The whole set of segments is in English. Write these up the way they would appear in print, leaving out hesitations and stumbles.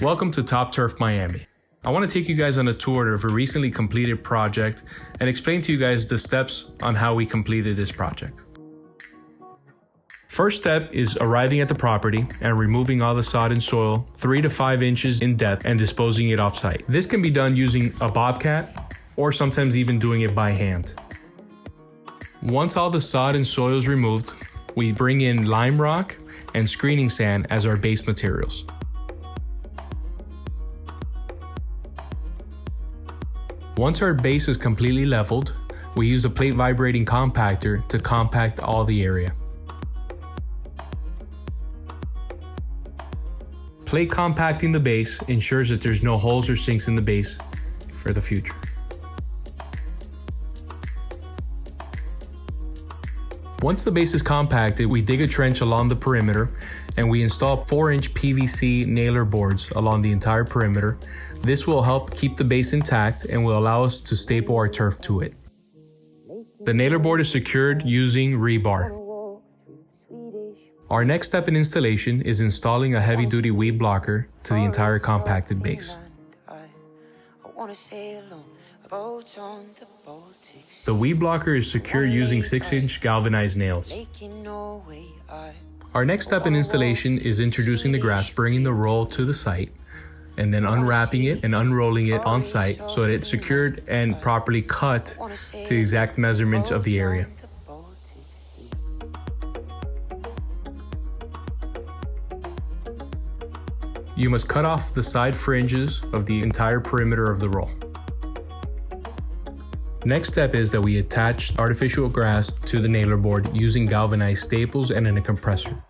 Welcome to topturf Miami. I want to take you guys on a tour of a recently completed project and explain to you guys the steps on how we completed this project. First step is arriving at the property and removing all the sod and soil 3 to 5 inches in depth and disposing it off-site. This can be done using a bobcat or sometimes even doing it by hand. Once all the sod and soil is removed, we bring in lime rock and screening sand as our base materials. Once our base is completely leveled, we use a plate vibrating compactor to compact all the area. Plate compacting the base ensures that there's no holes or sinks in the base for the future. Once the base is compacted, we dig a trench along the perimeter and we install 4-inch PVC nailer boards along the entire perimeter. This will help keep the base intact and will allow us to staple our turf to it. The nailer board is secured using rebar. Our next step in installation is installing a heavy-duty weed blocker to the entire compacted base. The weed blocker is secured using 6-inch galvanized nails. Our next step in installation is introducing the grass, bringing the roll to the site, and then unwrapping it and unrolling it on site so that it's secured and properly cut to the exact measurements of the area. You must cut off the side fringes of the entire perimeter of the roll. Next step is that we attach artificial grass to the nailer board using galvanized staples and in a compressor.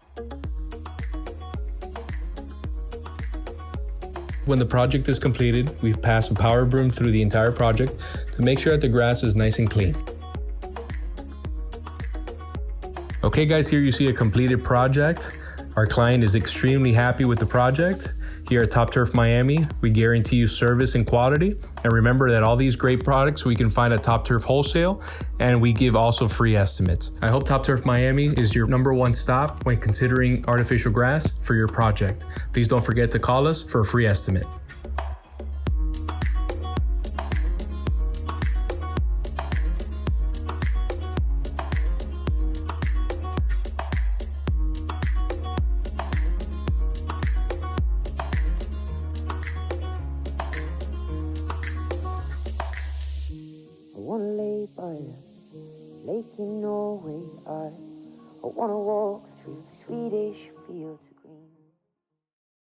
When the project is completed, we pass a power broom through the entire project to make sure that the grass is nice and clean. Okay guys, here you see a completed project. Our client is extremely happy with the project. Here at topturf Miami, we guarantee you service and quality. And remember that all these great products we can find at topturf Wholesale, and we give also free estimates. I hope topturf Miami is your #1 stop when considering artificial grass for your project. Please don't forget to call us for a free estimate. I wanna lay by the lake in Norway. I wanna walk through the Swedish fields.